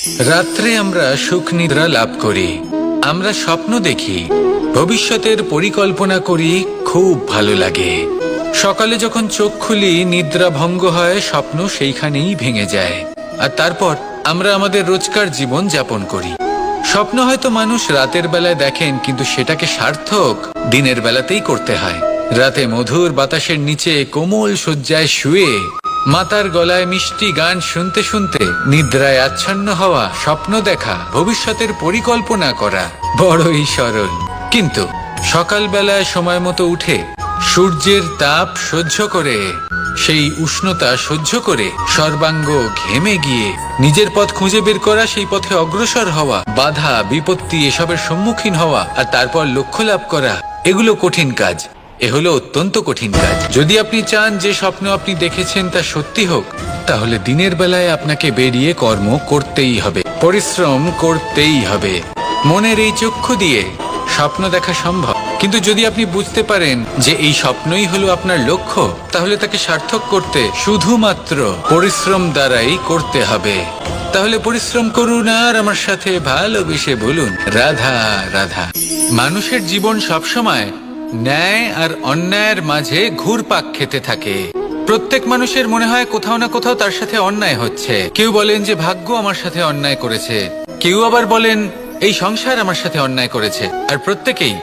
রাত্রে আমরা সুখ নিদ্রা লাভ করি, আমরা স্বপ্ন দেখি, ভবিষ্যতের পরিকল্পনা করি, খুব ভালো লাগে। সকালে যখন চোখ খুলি নিদ্রা ভঙ্গ হয়, স্বপ্ন সেইখানেই ভেঙে যায়, আর তারপর আমরা আমাদের রোজকার জীবন যাপন করি। স্বপ্ন হয়তো মানুষ রাতের বেলায় দেখেন, কিন্তু সেটাকে সার্থক দিনের বেলাতেই করতে হয়। রাতে মধুর বাতাসের নিচে কোমল শয্যায় শুয়ে মাতার গলায় মিষ্টি গান শুনতে শুনতে নিদ্রায় আচ্ছন্ন হওয়া, স্বপ্ন দেখা, ভবিষ্যতের পরিকল্পনা করা বড়ই সরল। কিন্তু সকালবেলায় সময় মতো উঠে সূর্যের তাপ সহ্য করে, সেই উষ্ণতা সহ্য করে সর্বাঙ্গ ঘেমে গিয়ে নিজের পথ খুঁজে বের করা, সেই পথে অগ্রসর হওয়া, বাধা বিপত্তি এসবের সম্মুখীন হওয়া, আর তারপর লক্ষ্য লাভ করা, এগুলো কঠিন কাজ। এ হলো অত্যন্ত কঠিন কাজ। যদি আপনি চান যে স্বপ্ন আপনি দেখেছেন তা সত্যি হোক, তাহলে দিনের বেলায় আপনাকে বেরিয়ে কর্ম করতেই হবে, পরিশ্রম করতেই হবে। মনের এই চক্ষু দিয়ে স্বপ্ন দেখা সম্ভব, কিন্তু যদি আপনি বুঝতে পারেন যে এই স্বপ্নই হলো আপনার লক্ষ্য, তাহলে তাকে সার্থক করতে শুধুমাত্র পরিশ্রম দ্বারাই করতে হবে। তাহলে পরিশ্রম করুন আর আমার সাথে ভালোবেসে বলুন, রাধা রাধা। মানুষের জীবন সবসময় ন্যায় আর অন্যায়ের মাঝে ঘুরপাক খেতে থাকে। প্রত্যেক মানুষের মনে হয় কোথাও না কোথাও তার সাথে অন্যায় হচ্ছে। কেউ বলেন যে ভাগ্য আমার সাথে অন্যায় করেছে, কেউ আবার বলেন এই সংসার আমার সাথে অন্যায় করেছে। আর প্রত্যেকেই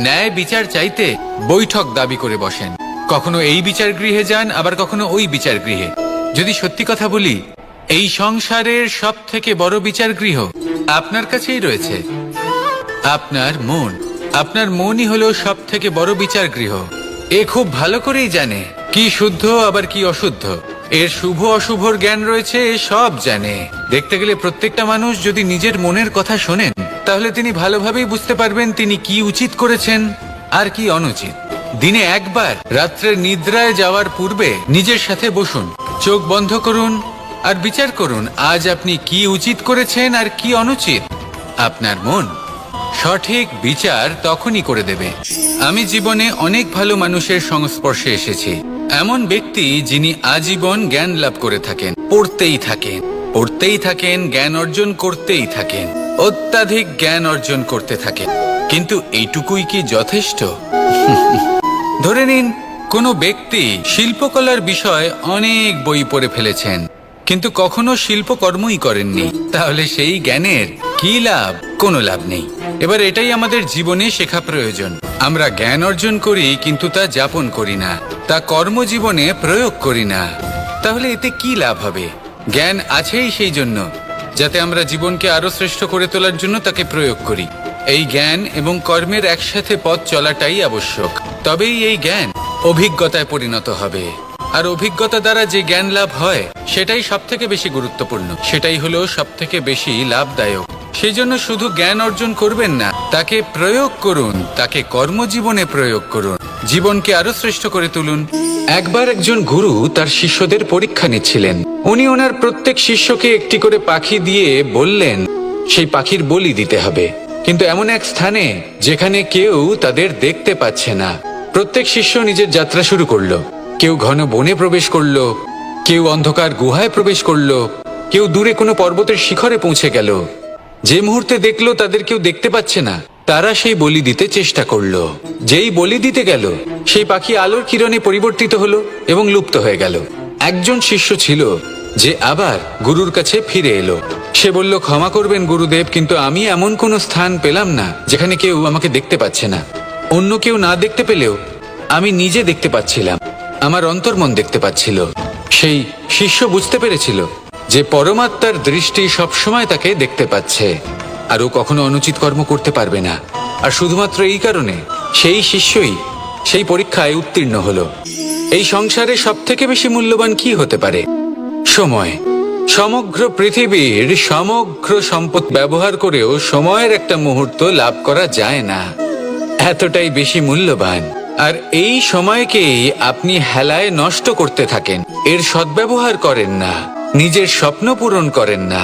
ন্যায় বিচার চাইতে বৈঠক দাবি করে বসেন। কখনো এই বিচার গৃহে যান, আবার কখনো ওই বিচার গৃহে। যদি সত্যি কথা বলি, এই সংসারের সব থেকে বড় বিচার গৃহ আপনার কাছেই রয়েছে, আপনার মন। আপনার মনই হলো সব থেকে বড় বিচার গৃহ। এ খুব ভালো করেই জানে কি শুদ্ধ আবার কি অশুদ্ধ, এর শুভ অশুভর জ্ঞান রয়েছে, এ সব জানে। দেখতে গেলে প্রত্যেকটা মানুষ যদি নিজের মনের কথা শোনেন, তাহলে তিনি ভালোভাবেই বুঝতে পারবেন তিনি কি উচিত করেছেন আর কি অনুচিত। দিনে একবার রাত্রের নিদ্রায় যাওয়ার পূর্বে নিজের সাথে বসুন, চোখ বন্ধ করুন আর বিচার করুন আজ আপনি কি উচিত করেছেন আর কি অনুচিত। আপনার মন সঠিক বিচার তখনই করে দেবে। আমি জীবনে অনেক ভালো মানুষের সংস্পর্শে এসেছি, এমন ব্যক্তি যিনি আজীবন জ্ঞান লাভ করে থাকেন, পড়তেই থাকেন, পড়তেই থাকেন, জ্ঞান অর্জন করতেই থাকেন, অত্যাধিক জ্ঞান অর্জন করতে থাকেন। কিন্তু এইটুকুই কি যথেষ্ট? ধরে নিন কোনো ব্যক্তি শিল্পকলার বিষয়ে অনেক বই পড়ে ফেলেছেন, কিন্তু কখনো শিল্পকর্মই করেননি, তাহলে সেই জ্ঞানের কি লাভ? কোনো লাভ নেই। এবার এটাই আমাদের জীবনে শেখা প্রয়োজন। আমরা জ্ঞান অর্জন করি কিন্তু তা যাপন করি না, তা কর্মজীবনে প্রয়োগ করি না, তাহলে এতে কি লাভ হবে? জ্ঞান আছেই সেই জন্য যাতে আমরা জীবনকে আরো শ্রেষ্ঠ করে তোলার জন্য তাকে প্রয়োগ করি। এই জ্ঞান এবং কর্মের একসাথে পথ চলাটাই আবশ্যক, তবেই এই জ্ঞান অভিজ্ঞতায় পরিণত হবে। আর অভিজ্ঞতা দ্বারা যে জ্ঞান লাভ হয় সেটাই সব থেকে বেশি গুরুত্বপূর্ণ, সেটাই হলো সব থেকে বেশি লাভদায়ক। সেই জন্য শুধু জ্ঞান অর্জন করবেন না, তাকে প্রয়োগ করুন, তাকে কর্মজীবনে প্রয়োগ করুন, জীবনকে আরো শ্রেষ্ঠ করে তুলুন। একবার একজন গুরু তার শিষ্যদের পরীক্ষা নিচ্ছিলেন। উনি ওনার প্রত্যেক শিষ্যকে একটি করে পাখি দিয়ে বললেন সেই পাখির বলি দিতে হবে, কিন্তু এমন এক স্থানে যেখানে কেউ তাদের দেখতে পাচ্ছে না। প্রত্যেক শিষ্য নিজের যাত্রা শুরু করলো। কেউ ঘন বনে প্রবেশ করলো, কেউ অন্ধকার গুহায় প্রবেশ করলো, কেউ দূরে কোনো পর্বতের শিখরে পৌঁছে গেল। যে মুহূর্তে দেখলো তাদের কেউ দেখতে পাচ্ছে না, তারা সেই বলি দিতে চেষ্টা করলো। যেই বলি দিতে গেল, সেই পাখি আলোর কিরণে পরিবর্তিত হলো এবং লুপ্ত হয়ে গেল। একজন শিষ্য ছিল যে আবার গুরুর কাছে ফিরে এলো। সে বলল, ক্ষমা করবেন গুরুদেব, কিন্তু আমি এমন কোনো স্থান পেলাম না যেখানে কেউ আমাকে দেখতে পাচ্ছে না। অন্য কেউ না দেখতে পেলেও আমি নিজে দেখতে পাচ্ছিলাম, আমার অন্তর্মন দেখতে পাচ্ছিল। সেই শিষ্য বুঝতে পেরেছিল যে পরমাত্মার দৃষ্টি সবসময় তাকে দেখতে পাচ্ছে, আর ও কখনো অনুচিত কর্ম করতে পারবে না। আর শুধুমাত্র এই কারণে সেই শিষ্যই সেই পরীক্ষায় উত্তীর্ণ হলো। এই সংসারে সব থেকে বেশি মূল্যবান কি হতে পারে? সময়। সমগ্র পৃথিবীর সমগ্র সম্পদ ব্যবহার করেও সময়ের একটা মুহূর্ত লাভ করা যায় না, এতটাই বেশি মূল্যবান। আর এই সময়কেই আপনি হেলায় নষ্ট করতে থাকেন, এর সদ্ব্যবহার করেন না, নিজের স্বপ্ন পূরণ করেন না।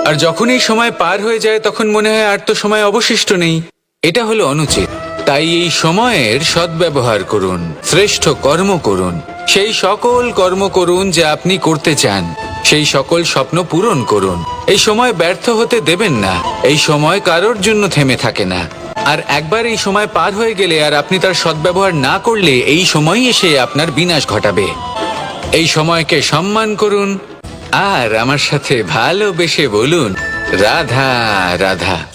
আর যখন এই সময় পার হয়ে যায় তখন মনে হয় আর তো সময় অবশিষ্ট নেই। এটা হলো অনুচিত। তাই এই সময়ের সদ্ব্যবহার করুন, শ্রেষ্ঠ কর্ম করুন, সেই সকল কর্ম করুন যা আপনি করতে চান। সেই সকল স্বপ্ন পূরণ করুন। এই সময় ব্যর্থ হতে দেবেন না। এই সময় কারোর জন্য থেমে থাকে না। আর একবার এই সময় পার হয়ে গেলে আর আপনি তার সদ্ব্যবহার না করলে এই সময়ই এসে আপনার বিনাশ ঘটাবে। এই সময়কে সম্মান করুন আর আমার সাথে ভালোবেসে বলুন, রাধা রাধা।